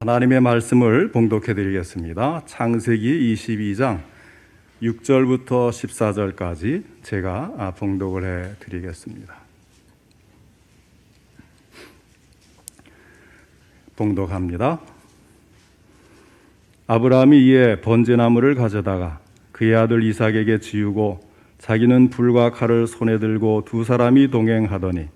하나님의 말씀을 봉독해 드리겠습니다. 창세기 22장 6절부터 14절까지 제가 봉독을 해 드리겠습니다. 봉독합니다. 아브라함이 이에 번제나무를 가져다가 그의 아들 이삭에게 지우고 자기는 불과 칼을 손에 들고 두 사람이 동행하더니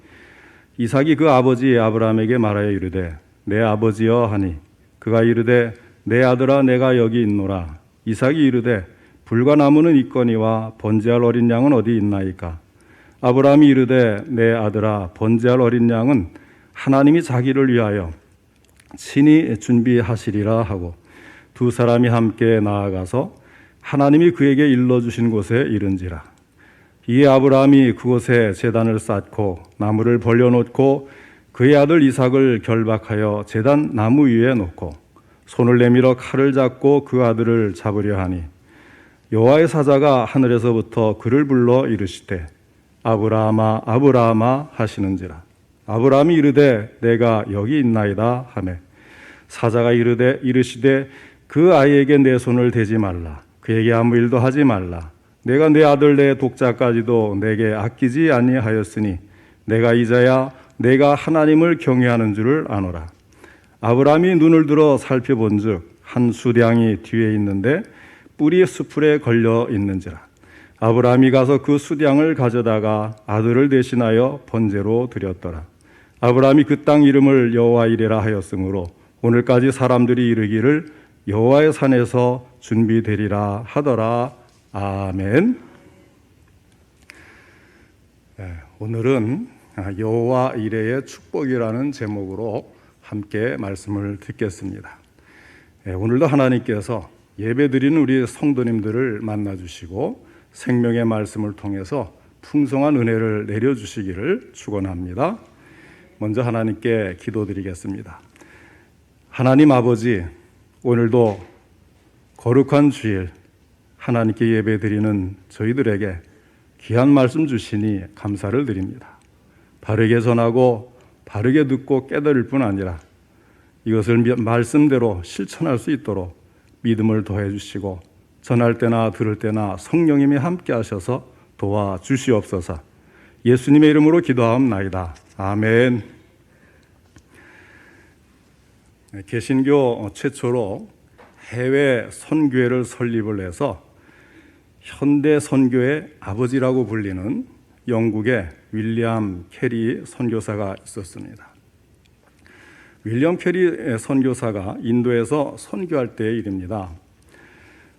이삭이 그 아버지 아브라함에게 말하여 이르되 내 아버지여 하니 그가 이르되 내 아들아 내가 여기 있노라. 이삭이 이르되 불과 나무는 있거니와 번제할 어린 양은 어디 있나이까. 아브라함이 이르되 내 아들아 번제할 어린 양은 하나님이 자기를 위하여 친히 준비하시리라 하고 두 사람이 함께 나아가서 하나님이 그에게 일러주신 곳에 이른지라. 이에 아브라함이 그곳에 제단을 쌓고 나무를 벌려놓고 그의 아들 이삭을 결박하여 제단 나무 위에 놓고 손을 내밀어 칼을 잡고 그 아들을 잡으려 하니 여호와의 사자가 하늘에서부터 그를 불러 이르시되 아브라함아 아브라함아 하시는지라. 아브라함이 이르되 내가 여기 있나이다 하매 사자가 이르시되 그 아이에게 내 손을 대지 말라. 그에게 아무 일도 하지 말라. 내가 내 아들 내 독자까지도 내게 아끼지 아니하였으니 내가 이제야 내가 하나님을 경외하는 줄을 아노라. 아브라함이 눈을 들어 살펴본즉 한 수량이 뒤에 있는데 뿔이 수풀에 걸려 있는지라. 아브라함이 가서 그 수량을 가져다가 아들을 대신하여 번제로 드렸더라. 아브라함이 그 땅 이름을 여호와 이레라 하였으므로 오늘까지 사람들이 이르기를 여호와의 산에서 준비되리라 하더라. 아멘. 오늘은 여호와 이레의 축복이라는 제목으로 함께 말씀을 듣겠습니다. 오늘도 하나님께서 예배드리는 우리 성도님들을 만나주시고 생명의 말씀을 통해서 풍성한 은혜를 내려주시기를 축원합니다. 먼저 하나님께 기도드리겠습니다. 하나님 아버지, 오늘도 거룩한 주일 하나님께 예배드리는 저희들에게 귀한 말씀 주시니 감사를 드립니다. 바르게 전하고 바르게 듣고 깨달을 뿐 아니라 이것을 말씀대로 실천할 수 있도록 믿음을 더해 주시고 전할 때나 들을 때나 성령님이 함께 하셔서 도와주시옵소서. 예수님의 이름으로 기도하옵나이다. 아멘. 개신교 최초로 해외 선교회를 설립을 해서 현대 선교의 아버지라고 불리는 영국의 윌리엄 캐리 선교사가 있었습니다. 윌리엄 캐리 선교사가 인도에서 선교할 때의 일입니다.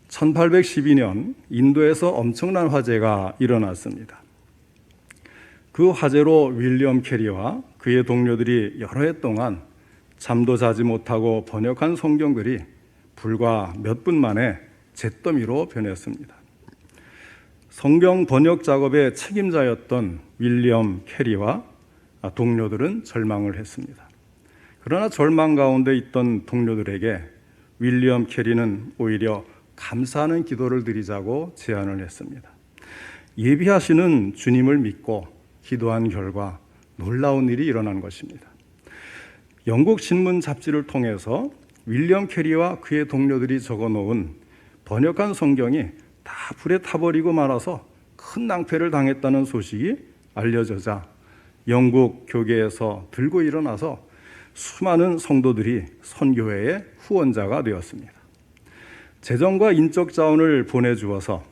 1812년 인도에서 엄청난 화재가 일어났습니다. 그 화재로 윌리엄 캐리와 그의 동료들이 여러 해 동안 잠도 자지 못하고 번역한 성경들이 불과 몇 분 만에 잿더미로 변했습니다. 성경 번역 작업의 책임자였던 윌리엄 캐리와 동료들은 절망을 했습니다. 그러나 절망 가운데 있던 동료들에게 윌리엄 캐리는 오히려 감사하는 기도를 드리자고 제안을 했습니다. 예비하시는 주님을 믿고 기도한 결과 놀라운 일이 일어난 것입니다. 영국 신문 잡지를 통해서 윌리엄 캐리와 그의 동료들이 적어놓은 번역한 성경이 다 불에 타버리고 말아서 큰 낭패를 당했다는 소식이 알려져자 영국 교계에서 들고 일어나서 수많은 성도들이 선교회의 후원자가 되었습니다. 재정과 인적 자원을 보내주어서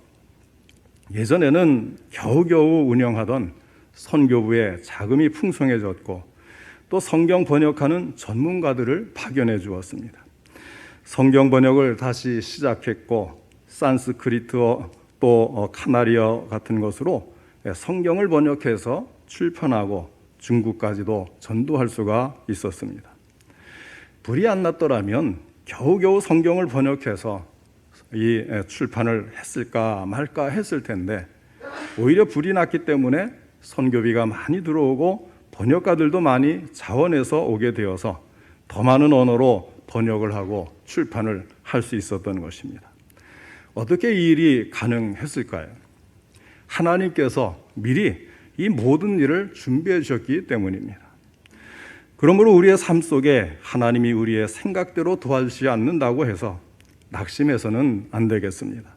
예전에는 겨우겨우 운영하던 선교부의 자금이 풍성해졌고 또 성경 번역하는 전문가들을 파견해 주었습니다. 성경 번역을 다시 시작했고 산스크리트어 또 카나리어 같은 것으로 성경을 번역해서 출판하고 중국까지도 전도할 수가 있었습니다. 불이 안 났더라면 겨우겨우 성경을 번역해서 이 출판을 했을까 말까 했을 텐데 오히려 불이 났기 때문에 선교비가 많이 들어오고 번역가들도 많이 자원해서 오게 되어서 더 많은 언어로 번역을 하고 출판을 할 수 있었던 것입니다. 어떻게 이 일이 가능했을까요? 하나님께서 미리 이 모든 일을 준비해 주셨기 때문입니다. 그러므로 우리의 삶 속에 하나님이 우리의 생각대로 도와주지 않는다고 해서 낙심해서는 안 되겠습니다.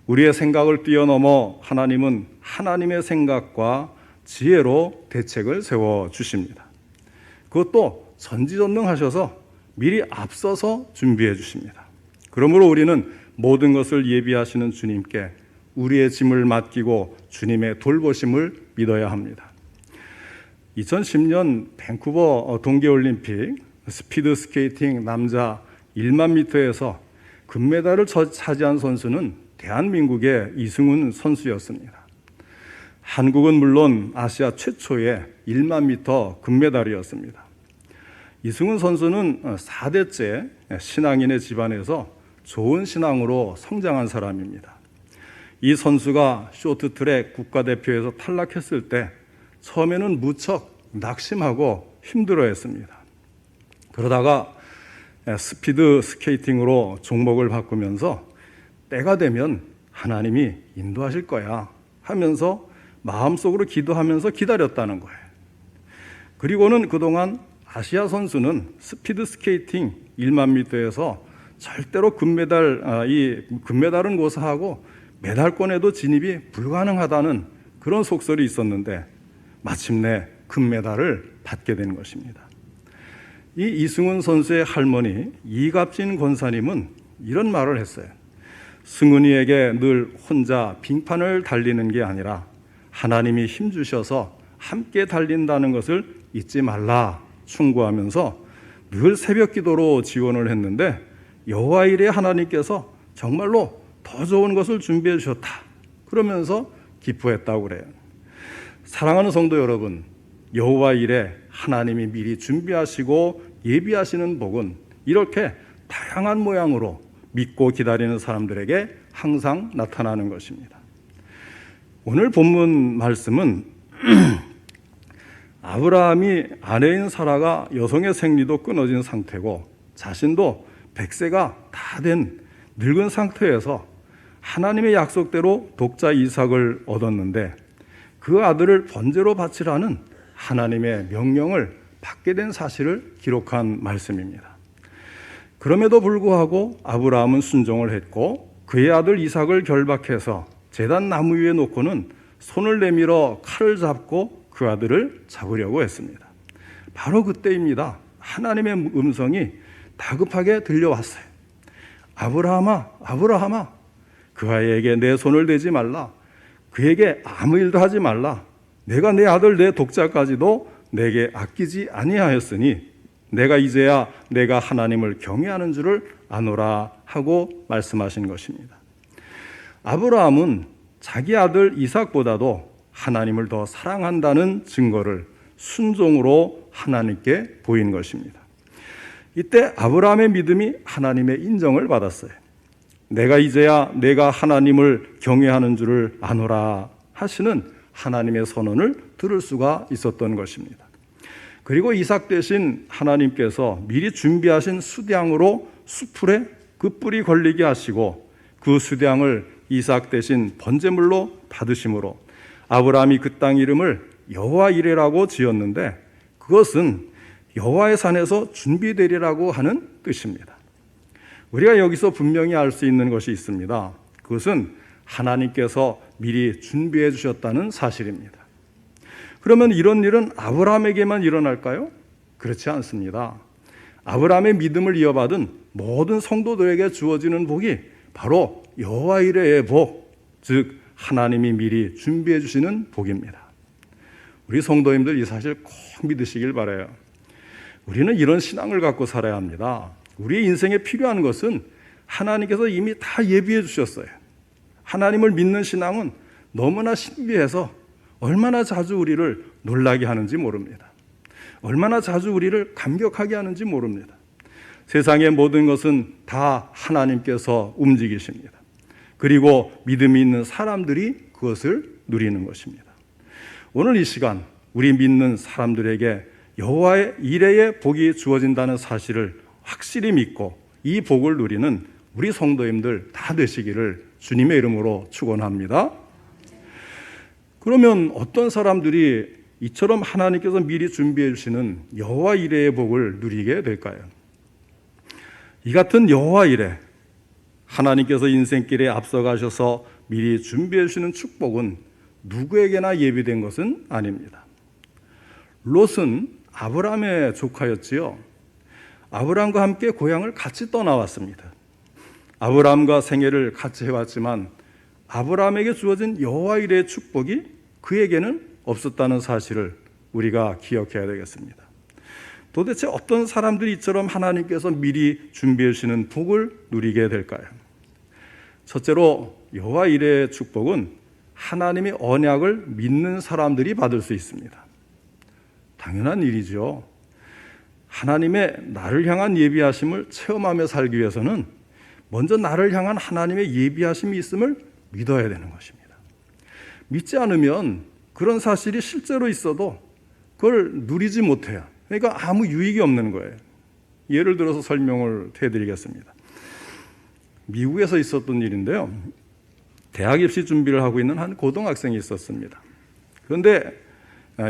우리의 생각을 뛰어넘어 하나님은 하나님의 생각과 지혜로 대책을 세워주십니다. 그것도 전지전능하셔서 미리 앞서서 준비해 주십니다. 그러므로 우리는 모든 것을 예비하시는 주님께 우리의 짐을 맡기고 주님의 돌보심을 믿어야 합니다. 2010년 밴쿠버 동계올림픽 스피드 스케이팅 남자 1만 미터에서 금메달을 차지한 선수는 대한민국의 이승훈 선수였습니다. 한국은 물론 아시아 최초의 1만 미터 금메달이었습니다. 이승훈 선수는 4대째 신앙인의 집안에서 좋은 신앙으로 성장한 사람입니다. 이 선수가 쇼트트랙 국가대표에서 탈락했을 때 처음에는 무척 낙심하고 힘들어했습니다. 그러다가 스피드 스케이팅으로 종목을 바꾸면서 때가 되면 하나님이 인도하실 거야 하면서 마음속으로 기도하면서 기다렸다는 거예요. 그리고는 그동안 아시아 선수는 스피드 스케이팅 1만 미터에서 절대로 금메달은 고사하고 메달권에도 진입이 불가능하다는 그런 속설이 있었는데 마침내 금메달을 받게 된 것입니다. 이 이승훈 선수의 할머니 이갑진 권사님은 이런 말을 했어요. 승훈이에게 늘 혼자 빙판을 달리는 게 아니라 하나님이 힘주셔서 함께 달린다는 것을 잊지 말라 충고하면서 늘 새벽 기도로 지원을 했는데 여호와 일에 하나님께서 정말로 더 좋은 것을 준비해 주셨다 그러면서 기뻐했다고 그래요. 사랑하는 성도 여러분, 여호와 일에 하나님이 미리 준비하시고 예비하시는 복은 이렇게 다양한 모양으로 믿고 기다리는 사람들에게 항상 나타나는 것입니다. 오늘 본문 말씀은 아브라함이 아내인 사라가 여성의 생리도 끊어진 상태고 자신도 100세가 다 된 늙은 상태에서 하나님의 약속대로 독자 이삭을 얻었는데 그 아들을 번제로 바치라는 하나님의 명령을 받게 된 사실을 기록한 말씀입니다. 그럼에도 불구하고 아브라함은 순종을 했고 그의 아들 이삭을 결박해서 제단 나무 위에 놓고는 손을 내밀어 칼을 잡고 그 아들을 잡으려고 했습니다. 바로 그때입니다. 하나님의 음성이 다급하게 들려왔어요. 아브라함아, 아브라함아, 그 아이에게 내 손을 대지 말라. 그에게 아무 일도 하지 말라. 내가 내 아들 내 독자까지도 내게 아끼지 아니하였으니 내가 이제야 내가 하나님을 경외하는 줄을 아노라 하고 말씀하신 것입니다. 아브라함은 자기 아들 이삭보다도 하나님을 더 사랑한다는 증거를 순종으로 하나님께 보인 것입니다. 이때 아브라함의 믿음이 하나님의 인정을 받았어요. 내가 이제야 내가 하나님을 경외하는 줄을 아노라 하시는 하나님의 선언을 들을 수가 있었던 것입니다. 그리고 이삭 대신 하나님께서 미리 준비하신 수량으로 수풀에 그 뿔이 걸리게 하시고 그 수량을 이삭 대신 번제물로 받으심으로 아브라함이 그 땅 이름을 여호와 이레라고 지었는데 그것은 여호와의 산에서 준비되리라고 하는 뜻입니다. 우리가 여기서 분명히 알 수 있는 것이 있습니다. 그것은 하나님께서 미리 준비해 주셨다는 사실입니다. 그러면 이런 일은 아브라함에게만 일어날까요? 그렇지 않습니다. 아브라함의 믿음을 이어받은 모든 성도들에게 주어지는 복이 바로 여호와 이레의 복, 즉 하나님이 미리 준비해 주시는 복입니다. 우리 성도님들 이 사실 꼭 믿으시길 바라요. 우리는 이런 신앙을 갖고 살아야 합니다. 우리 인생에 필요한 것은 하나님께서 이미 다 예비해 주셨어요. 하나님을 믿는 신앙은 너무나 신비해서 얼마나 자주 우리를 놀라게 하는지 모릅니다. 얼마나 자주 우리를 감격하게 하는지 모릅니다. 세상의 모든 것은 다 하나님께서 움직이십니다. 그리고 믿음이 있는 사람들이 그것을 누리는 것입니다. 오늘 이 시간 우리 믿는 사람들에게 여호와의 이레의 복이 주어진다는 사실을 확실히 믿고 이 복을 누리는 우리 성도님들 다 되시기를 주님의 이름으로 축원합니다. 그러면 어떤 사람들이 이처럼 하나님께서 미리 준비해 주시는 여호와 이레의 복을 누리게 될까요? 이 같은 여호와 이레, 하나님께서 인생길에 앞서가셔서 미리 준비해 주시는 축복은 누구에게나 예비된 것은 아닙니다. 롯은 아브라함의 조카였지요. 아브라함과 함께 고향을 같이 떠나왔습니다. 아브라함과 생애를 같이 해왔지만 아브라함에게 주어진 여호와 이레의 축복이 그에게는 없었다는 사실을 우리가 기억해야 되겠습니다. 도대체 어떤 사람들이 이처럼 하나님께서 미리 주시는 주시는 복을 누리게 될까요? 첫째로 여호와 이레의 축복은 하나님의 언약을 믿는 사람들이 받을 수 있습니다. 당연한 일이죠. 하나님의 나를 향한 예비하심을 체험하며 살기 위해서는 먼저 나를 향한 하나님의 예비하심이 있음을 믿어야 되는 것입니다. 믿지 않으면 그런 사실이 실제로 있어도 그걸 누리지 못해요. 그러니까 아무 유익이 없는 거예요. 예를 들어서 설명을 해드리겠습니다. 미국에서 있었던 일인데요. 대학 입시 준비를 하고 있는 한 고등학생이 있었습니다. 그런데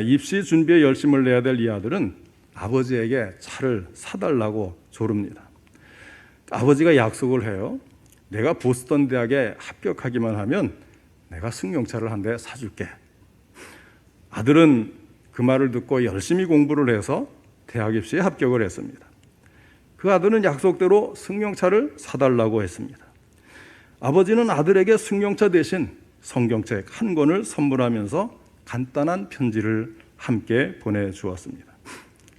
입시 준비에 열심을 내야 될 이 아들은 아버지에게 차를 사달라고 조릅니다. 아버지가 약속을 해요. 내가 보스턴 대학에 합격하기만 하면 내가 승용차를 한 대 사줄게. 아들은 그 말을 듣고 열심히 공부를 해서 대학 입시에 합격을 했습니다. 그 아들은 약속대로 승용차를 사달라고 했습니다. 아버지는 아들에게 승용차 대신 성경책 한 권을 선물하면서 간단한 편지를 함께 보내주었습니다.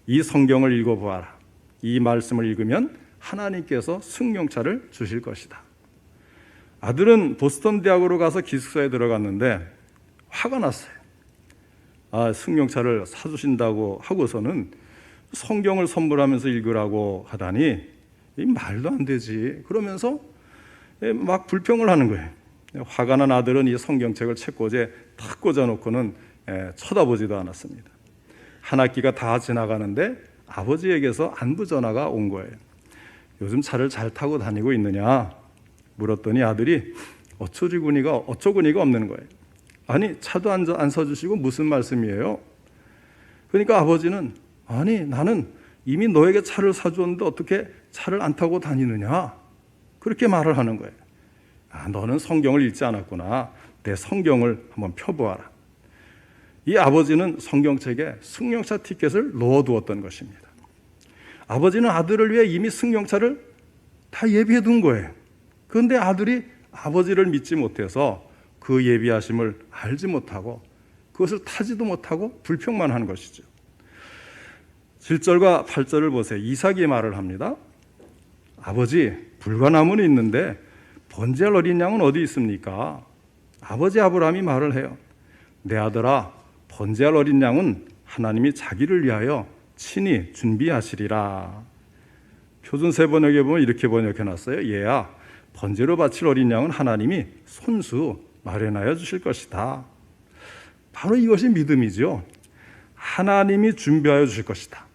이 성경을 읽어보아라. 이 말씀을 읽으면 하나님께서 승용차를 주실 것이다. 아들은 보스턴 대학으로 가서 기숙사에 들어갔는데 화가 났어요. 승용차를 사주신다고 하고서는 성경을 선물하면서 읽으라고 하다니 말도 안 되지. 그러면서 막 불평을 하는 거예요. 화가 난 아들은 이 성경책을 책꽂이에 탁 꽂아놓고는 쳐다보지도 않았습니다. 한 학기가 다 지나가는데 아버지에게서 안부 전화가 온 거예요. 요즘 차를 잘 타고 다니고 있느냐 물었더니 아들이 어처구니가 없는 거예요. 아니 차도 안 서주시고 무슨 말씀이에요? 그러니까 아버지는 아니 나는 이미 너에게 차를 사주었는데 어떻게 차를 안 타고 다니느냐 그렇게 말을 하는 거예요. 너는 성경을 읽지 않았구나. 내 성경을 한번 펴보아라. 이 아버지는 성경책에 승용차 티켓을 넣어두었던 것입니다. 아버지는 아들을 위해 이미 승용차를 다 예비해 둔 거예요. 그런데 아들이 아버지를 믿지 못해서 그 예비하심을 알지 못하고 그것을 타지도 못하고 불평만 하는 것이죠. 7절과 8절을 보세요. 이삭이 말을 합니다. 아버지, 불과나무는 있는데 번제할 어린 양은 어디 있습니까? 아버지 아브라함이 말을 해요. 내 아들아, 번제할 어린 양은 하나님이 자기를 위하여 친히 준비하시리라. 표준세 번역에 보면 이렇게 번역해놨어요. 얘야, 번제로 바칠 어린 양은 하나님이 손수 마련하여 주실 것이다. 바로 이것이 믿음이죠. 하나님이 준비하여 주실 것이다.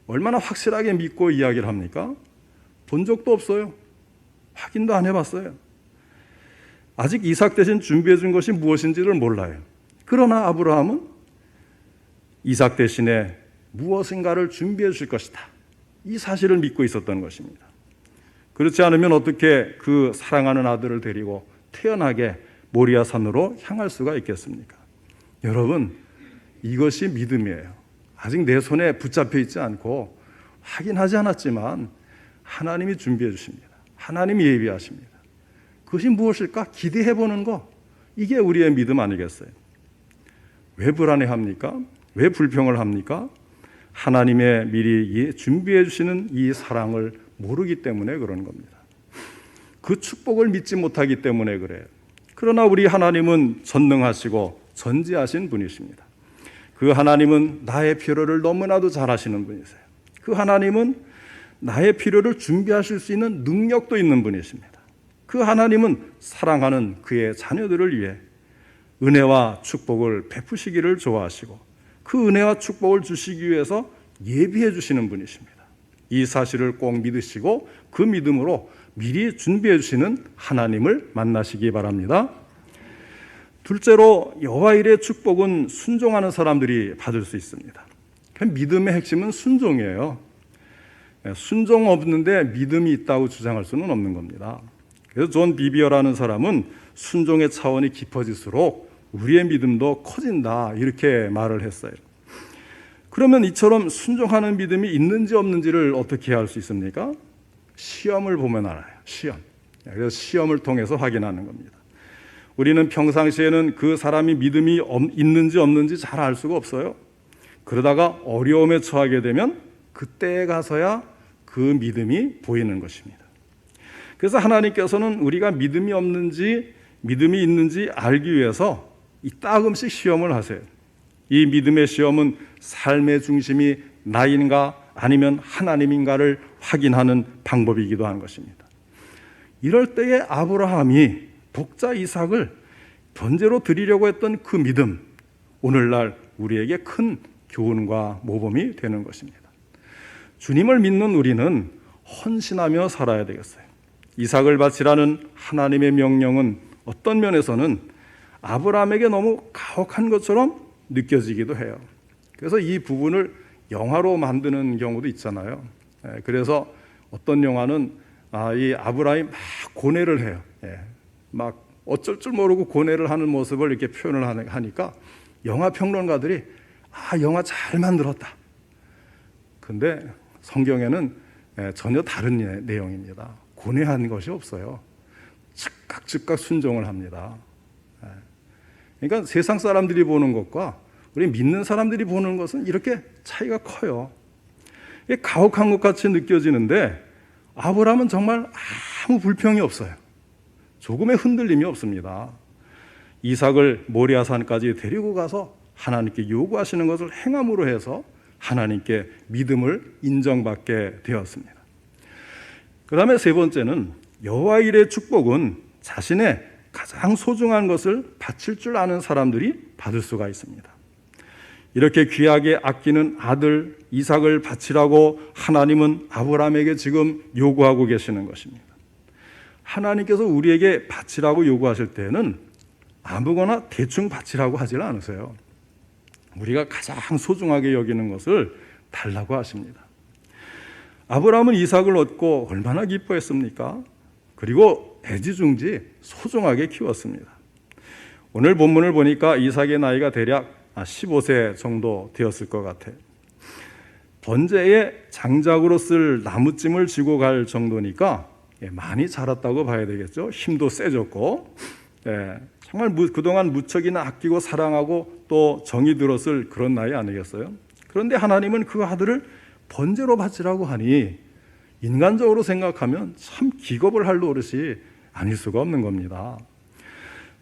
얼마나 확실하게 믿고 이야기를 합니까? 본 적도 없어요. 확인도 안 해봤어요. 아직 이삭 대신 준비해 준 것이 무엇인지를 몰라요. 그러나 아브라함은 이삭 대신에 무엇인가를 준비해 주실 것이다. 이 사실을 믿고 있었던 것입니다. 그렇지 않으면 어떻게 그 사랑하는 아들을 데리고 태연하게 모리아 산으로 향할 수가 있겠습니까? 여러분, 이것이 믿음이에요. 아직 내 손에 붙잡혀 있지 않고 확인하지 않았지만 하나님이 준비해 주십니다. 하나님이 예비하십니다. 그것이 무엇일까? 기대해 보는 거. 이게 우리의 믿음 아니겠어요? 왜 불안해합니까? 왜 불평을 합니까? 하나님의 미리 준비해 주시는 이 사랑을 모르기 때문에 그런 겁니다. 그 축복을 믿지 못하기 때문에 그래요. 그러나 우리 하나님은 전능하시고 전지하신 분이십니다. 그 하나님은 나의 필요를 너무나도 잘 아시는 분이세요. 그 하나님은 나의 필요를 준비하실 수 있는 능력도 있는 분이십니다. 그 하나님은 사랑하는 그의 자녀들을 위해 은혜와 축복을 베푸시기를 좋아하시고 그 은혜와 축복을 주시기 위해서 예비해 주시는 분이십니다. 이 사실을 꼭 믿으시고 그 믿음으로 미리 준비해 주시는 하나님을 만나시기 바랍니다. 둘째로 여호와 일의 축복은 순종하는 사람들이 받을 수 있습니다. 믿음의 핵심은 순종이에요. 순종 없는데 믿음이 있다고 주장할 수는 없는 겁니다. 그래서 존 비비어라는 사람은 순종의 차원이 깊어질수록 우리의 믿음도 커진다 이렇게 말을 했어요. 그러면 이처럼 순종하는 믿음이 있는지 없는지를 어떻게 알 수 있습니까? 시험을 보면 알아요. 시험. 그래서 시험을 통해서 확인하는 겁니다. 우리는 평상시에는 그 사람이 믿음이 있는지 없는지 잘 알 수가 없어요. 그러다가 어려움에 처하게 되면 그때에 가서야 그 믿음이 보이는 것입니다. 그래서 하나님께서는 우리가 믿음이 없는지 믿음이 있는지 알기 위해서 이따금씩 시험을 하세요. 이 믿음의 시험은 삶의 중심이 나인가 아니면 하나님인가를 확인하는 방법이기도 한 것입니다. 이럴 때에 아브라함이 독자 이삭을 번제로 드리려고 했던 그 믿음, 오늘날 우리에게 큰 교훈과 모범이 되는 것입니다. 주님을 믿는 우리는 헌신하며 살아야 되겠어요. 이삭을 바치라는 하나님의 명령은 어떤 면에서는 아브라함에게 너무 가혹한 것처럼 느껴지기도 해요. 그래서 이 부분을 영화로 만드는 경우도 있잖아요. 그래서 어떤 영화는 이 아브라함이 막 고뇌를 해요. 막 어쩔 줄 모르고 고뇌를 하는 모습을 이렇게 표현을 하니까 영화 평론가들이 영화 잘 만들었다. 근데 성경에는 전혀 다른 내용입니다. 고뇌한 것이 없어요. 즉각 순종을 합니다. 그러니까 세상 사람들이 보는 것과 우리 믿는 사람들이 보는 것은 이렇게 차이가 커요. 가혹한 것 같이 느껴지는데 아브라함은 정말 아무 불평이 없어요. 조금의 흔들림이 없습니다. 이삭을 모리아산까지 데리고 가서 하나님께 요구하시는 것을 행함으로 해서 하나님께 믿음을 인정받게 되었습니다. 그 다음에 세 번째는 여호와 일의 축복은 자신의 가장 소중한 것을 바칠 줄 아는 사람들이 받을 수가 있습니다. 이렇게 귀하게 아끼는 아들 이삭을 바치라고 하나님은 아브라함에게 지금 요구하고 계시는 것입니다. 하나님께서 우리에게 바치라고 요구하실 때는 아무거나 대충 바치라고 하지 않으세요. 우리가 가장 소중하게 여기는 것을 달라고 하십니다. 아브라함은 이삭을 얻고 얼마나 기뻐했습니까? 그리고 애지중지 소중하게 키웠습니다. 오늘 본문을 보니까 이삭의 나이가 대략 15세 정도 되었을 것 같아요. 번제에 장작으로 쓸 나무찜을 지고 갈 정도니까 많이 자랐다고 봐야 되겠죠. 힘도 세졌고 정말 그동안 무척이나 아끼고 사랑하고 또 정이 들었을 그런 나이 아니겠어요? 그런데 하나님은 그 아들을 번제로 바치라고 하니 인간적으로 생각하면 참 기겁을 할 노릇이 아닐 수가 없는 겁니다.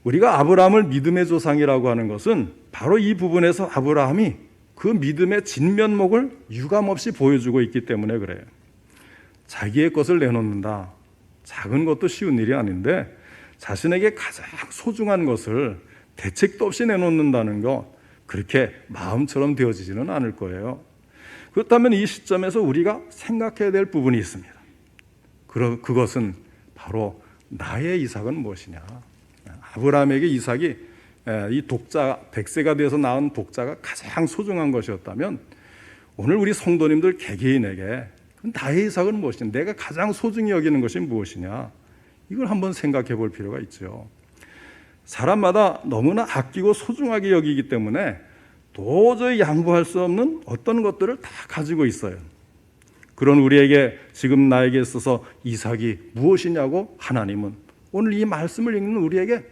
우리가 아브라함을 믿음의 조상이라고 하는 것은 바로 이 부분에서 아브라함이 그 믿음의 진면목을 유감없이 보여주고 있기 때문에 그래요. 자기의 것을 내놓는다. 작은 것도 쉬운 일이 아닌데 자신에게 가장 소중한 것을 대책도 없이 내놓는다는 것, 그렇게 마음처럼 되어지지는 않을 거예요. 그렇다면 이 시점에서 우리가 생각해야 될 부분이 있습니다. 그것은 바로 나의 이삭은 무엇이냐. 아브라함에게 이삭이 이 독자, 100세가 되어서 낳은 독자가 가장 소중한 것이었다면 오늘 우리 성도님들 개개인에게 나의 이삭은 무엇이냐, 내가 가장 소중히 여기는 것이 무엇이냐, 이걸 한번 생각해 볼 필요가 있죠. 사람마다 너무나 아끼고 소중하게 여기기 때문에 도저히 양보할 수 없는 어떤 것들을 다 가지고 있어요. 그런 우리에게 지금 나에게 있어서 이삭이 무엇이냐고 하나님은 오늘 이 말씀을 읽는 우리에게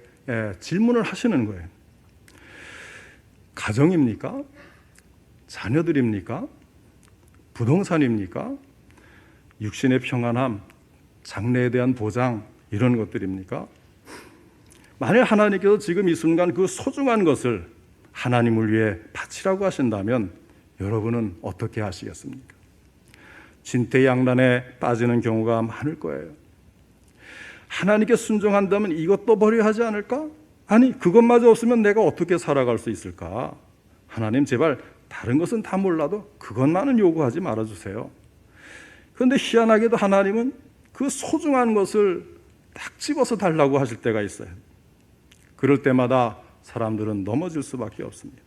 질문을 하시는 거예요. 가정입니까? 자녀들입니까? 부동산입니까? 육신의 평안함, 장래에 대한 보장, 이런 것들입니까? 만약 하나님께서 지금 이 순간 그 소중한 것을 하나님을 위해 바치라고 하신다면 여러분은 어떻게 하시겠습니까? 진퇴양난에 빠지는 경우가 많을 거예요. 하나님께 순종한다면 이것도 버려야 하지 않을까? 아니, 그것마저 없으면 내가 어떻게 살아갈 수 있을까? 하나님, 제발 다른 것은 다 몰라도 그것만은 요구하지 말아주세요. 그런데 희한하게도 하나님은 그 소중한 것을 딱 집어서 달라고 하실 때가 있어요. 그럴 때마다 사람들은 넘어질 수밖에 없습니다.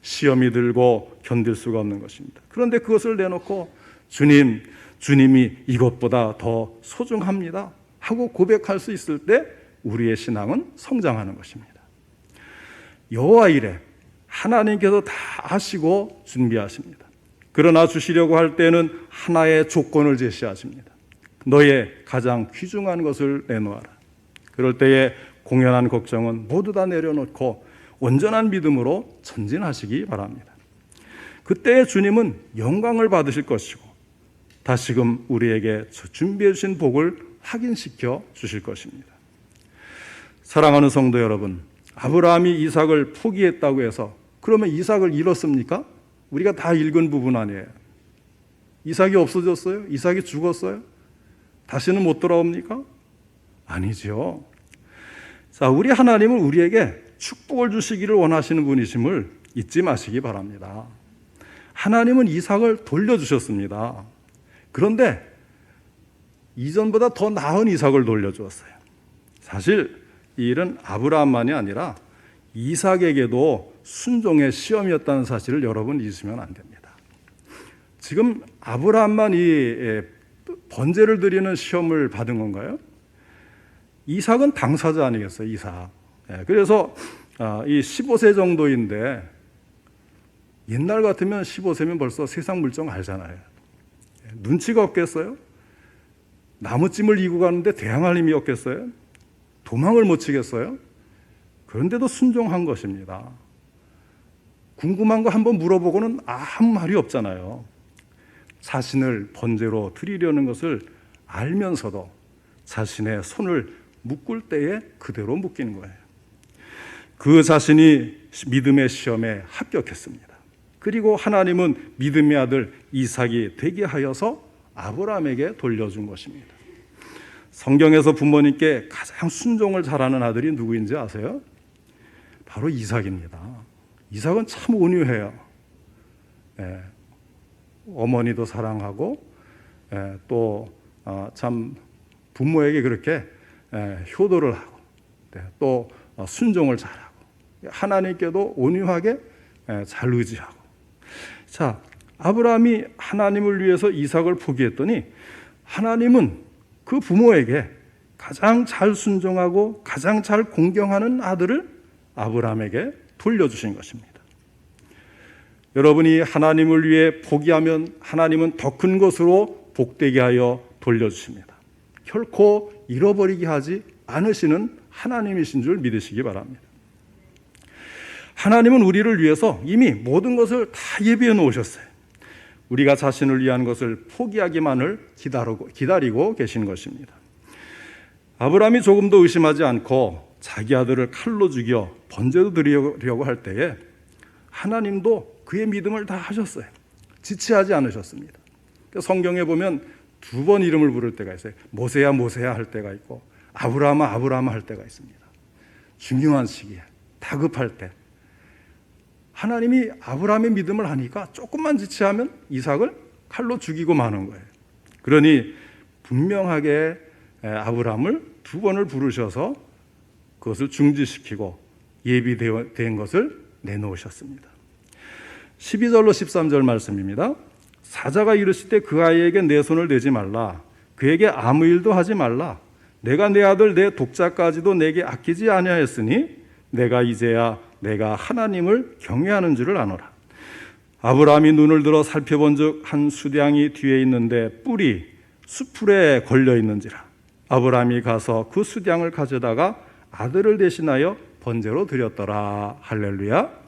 시험이 들고 견딜 수가 없는 것입니다. 그런데 그것을 내놓고 주님이 이것보다 더 소중합니다 하고 고백할 수 있을 때 우리의 신앙은 성장하는 것입니다. 여호와 이래 하나님께서 다 아시고 준비하십니다. 그러나 주시려고 할 때는 하나의 조건을 제시하십니다. 너의 가장 귀중한 것을 내놓아라. 그럴 때에 공연한 걱정은 모두 다 내려놓고 온전한 믿음으로 전진하시기 바랍니다. 그때 주님은 영광을 받으실 것이고 다시금 우리에게 준비해 주신 복을 확인시켜 주실 것입니다. 사랑하는 성도 여러분, 아브라함이 이삭을 포기했다고 해서 그러면 이삭을 잃었습니까? 우리가 다 읽은 부분 아니에요. 이삭이 없어졌어요? 이삭이 죽었어요? 다시는 못 돌아옵니까? 아니죠. 자, 우리 하나님은 우리에게 축복을 주시기를 원하시는 분이심을 잊지 마시기 바랍니다. 하나님은 이삭을 돌려주셨습니다. 그런데 이전보다 더 나은 이삭을 돌려주었어요. 사실 이 일은 아브라함만이 아니라 이삭에게도 순종의 시험이었다는 사실을 여러분 잊으시면 안 됩니다. 지금 아브라함만 이 번제를 드리는 시험을 받은 건가요? 이삭은 당사자 아니겠어요? 이삭. 그래서 이 15세 정도인데 옛날 같으면 15세면 벌써 세상 물정 알잖아요. 눈치가 없겠어요? 나무찜을 이고 가는데 대항할 힘이 없겠어요? 도망을 못 치겠어요? 그런데도 순종한 것입니다. 궁금한 거 한번 물어보고는 아무 말이 없잖아요. 자신을 번제로 드리려는 것을 알면서도 자신의 손을 묶을 때에 그대로 묶이는 거예요. 그 자신이 믿음의 시험에 합격했습니다. 그리고 하나님은 믿음의 아들 이삭이 되게 하여서 아브라함에게 돌려준 것입니다. 성경에서 부모님께 가장 순종을 잘하는 아들이 누구인지 아세요? 바로 이삭입니다. 이삭은 참 온유해요. 어머니도 사랑하고 또 참 부모에게 그렇게 효도를 하고 또 순종을 잘하고 하나님께도 온유하게 잘 의지하고. 자, 아브라함이 하나님을 위해서 이삭을 포기했더니 하나님은 그 부모에게 가장 잘 순종하고 가장 잘 공경하는 아들을 아브라함에게 돌려주신 것입니다. 여러분이 하나님을 위해 포기하면 하나님은 더 큰 것으로 복되게 하여 돌려주십니다. 결코 잃어버리게 하지 않으시는 하나님이신 줄 믿으시기 바랍니다. 하나님은 우리를 위해서 이미 모든 것을 다 예비해 놓으셨어요. 우리가 자신을 위한 것을 포기하기만을 기다리고 계신 것입니다. 아브라함이 조금도 의심하지 않고 자기 아들을 칼로 죽여 번제로 드리려고 할 때에 하나님도 그의 믿음을 다 하셨어요. 지체하지 않으셨습니다. 성경에 보면 두 번 이름을 부를 때가 있어요. 모세야 모세야 할 때가 있고 아브라함아 아브라함아 할 때가 있습니다. 중요한 시기에 다급할 때 하나님이 아브라함의 믿음을 하니까 조금만 지체하면 이삭을 칼로 죽이고 마는 거예요. 그러니 분명하게 아브라함을 두 번을 부르셔서 그것을 중지시키고 예비된 것을 내놓으셨습니다. 12절로 13절 말씀입니다. 사자가 이르시되 그 아이에게 내 손을 대지 말라. 그에게 아무 일도 하지 말라. 내가 내 아들 내 독자까지도 내게 아끼지 아니하였으니 내가 이제야 내가 하나님을 경외하는 줄을 아노라. 아브라함이 눈을 들어 살펴본즉 한 수량이 뒤에 있는데 뿔이 수풀에 걸려 있는지라. 아브라함이 가서 그 수량을 가져다가 아들을 대신하여 번제로 드렸더라. 할렐루야.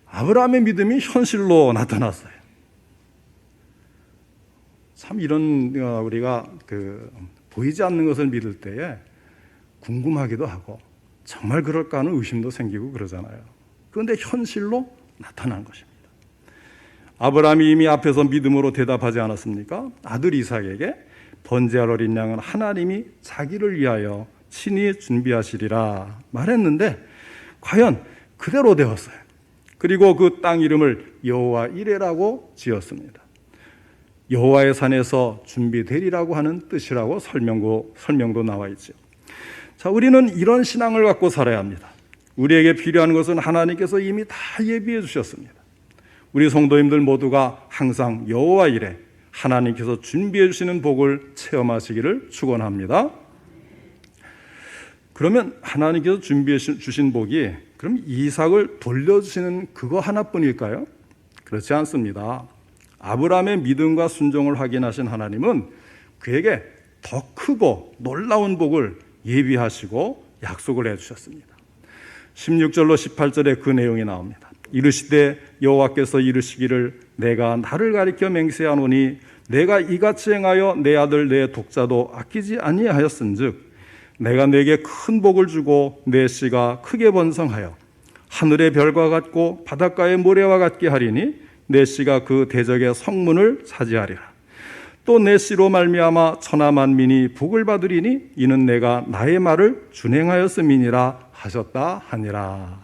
아브라함의 믿음이 현실로 나타났어요. 참 이런 우리가 보이지 않는 것을 믿을 때에 궁금하기도 하고 정말 그럴까 하는 의심도 생기고 그러잖아요. 그런데 현실로 나타난 것입니다. 아브라함이 이미 앞에서 믿음으로 대답하지 않았습니까? 아들 이삭에게 번제할 어린 양은 하나님이 자기를 위하여 친히 준비하시리라 말했는데 과연 그대로 되었어요. 그리고 그 땅 이름을 여호와 이레라고 지었습니다. 여호와의 산에서 준비되리라고 하는 뜻이라고 설명도 나와 있죠. 자, 우리는 이런 신앙을 갖고 살아야 합니다. 우리에게 필요한 것은 하나님께서 이미 다 예비해 주셨습니다. 우리 성도님들 모두가 항상 여호와 일에 하나님께서 준비해 주시는 복을 체험하시기를 축원합니다. 그러면 하나님께서 준비해 주신 복이 그럼 이삭을 돌려주시는 그거 하나뿐일까요? 그렇지 않습니다. 아브라함의 믿음과 순종을 확인하신 하나님은 그에게 더 크고 놀라운 복을 예비하시고 약속을 해주셨습니다. 16절로 18절에 그 내용이 나옵니다. 이르시되 여호와께서 이르시기를 내가 나를 가리켜 맹세하노니 내가 이같이 행하여 내 아들 내 독자도 아끼지 아니하였은즉 내가 내게 큰 복을 주고 내 씨가 크게 번성하여 하늘의 별과 같고 바닷가의 모래와 같게 하리니 내 씨가 그 대적의 성문을 차지하리라. 또 내 씨로 말미암아 천하 만민이 복을 받으리니 이는 내가 나의 말을 준행하였음이니라 하셨다 하니라.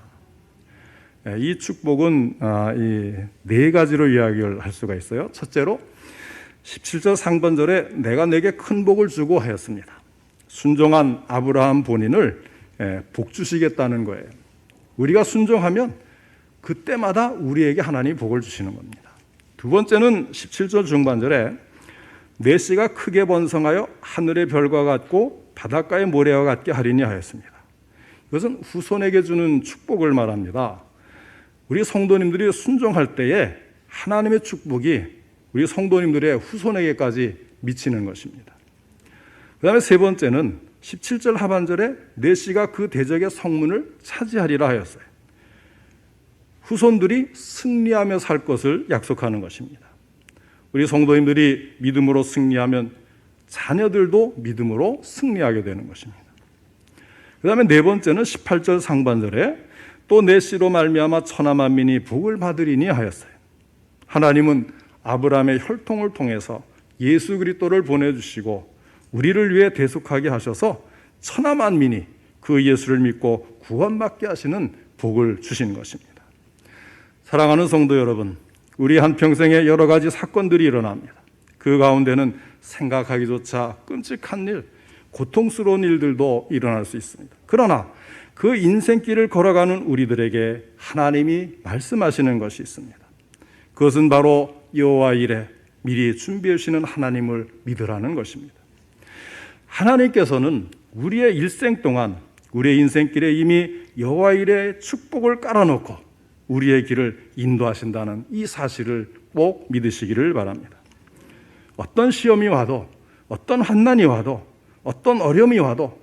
이 축복은 이 네 가지로 이야기를 할 수가 있어요. 첫째로 17절 상반절에 내가 내게 큰 복을 주고 하였습니다. 순종한 아브라함 본인을 복 주시겠다는 거예요. 우리가 순종하면 그때마다 우리에게 하나님이 복을 주시는 겁니다. 두 번째는 17절 중반절에 내 씨가 크게 번성하여 하늘의 별과 같고 바닷가의 모래와 같게 하리니 하였습니다. 이것은 후손에게 주는 축복을 말합니다. 우리 성도님들이 순종할 때에 하나님의 축복이 우리 성도님들의 후손에게까지 미치는 것입니다. 그 다음에 세 번째는 17절 하반절에 내 씨가 그 대적의 성문을 차지하리라 하였어요. 후손들이 승리하며 살 것을 약속하는 것입니다. 우리 성도님들이 믿음으로 승리하면 자녀들도 믿음으로 승리하게 되는 것입니다. 그 다음에 네 번째는 18절 상반절에 또 내 씨로 말미암아 천하 만민이 복을 받으리니 하였어요. 하나님은 아브라함의 혈통을 통해서 예수 그리스도를 보내주시고 우리를 위해 대속하게 하셔서 천하 만민이 그 예수를 믿고 구원받게 하시는 복을 주신 것입니다. 사랑하는 성도 여러분, 우리 한평생에 여러 가지 사건들이 일어납니다. 그 가운데는 생각하기조차 끔찍한 일, 고통스러운 일들도 일어날 수 있습니다. 그러나 그 인생길을 걸어가는 우리들에게 하나님이 말씀하시는 것이 있습니다. 그것은 바로 여호와 일에 미리 준비해 주시는 하나님을 믿으라는 것입니다. 하나님께서는 우리의 일생 동안 우리의 인생길에 이미 여호와 일에 축복을 깔아놓고 우리의 길을 인도하신다는 이 사실을 꼭 믿으시기를 바랍니다. 어떤 시험이 와도 어떤 환난이 와도 어떤 어려움이 와도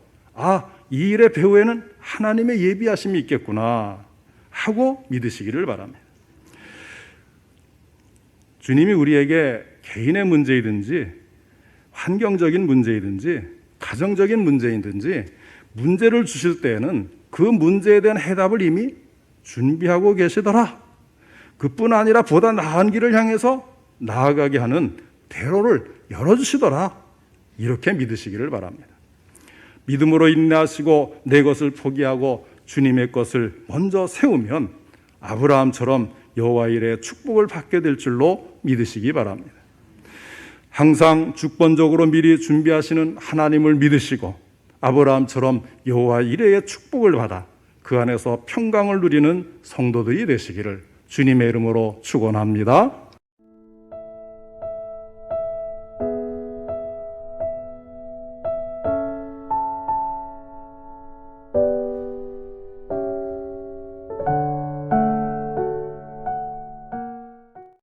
이 일의 배후에는 하나님의 예비하심이 있겠구나 하고 믿으시기를 바랍니다. 주님이 우리에게 개인의 문제이든지 환경적인 문제이든지 가정적인 문제이든지 문제를 주실 때에는 그 문제에 대한 해답을 이미 준비하고 계시더라. 그뿐 아니라 보다 나은 길을 향해서 나아가게 하는 대로를 열어주시더라. 이렇게 믿으시기를 바랍니다. 믿음으로 인내하시고 내 것을 포기하고 주님의 것을 먼저 세우면 아브라함처럼 여호와 일에 축복을 받게 될 줄로 믿으시기 바랍니다. 항상 주권적으로 미리 준비하시는 하나님을 믿으시고 아브라함처럼 여호와 일의 축복을 받아 그 안에서 평강을 누리는 성도들이 되시기를 주님의 이름으로 축원합니다.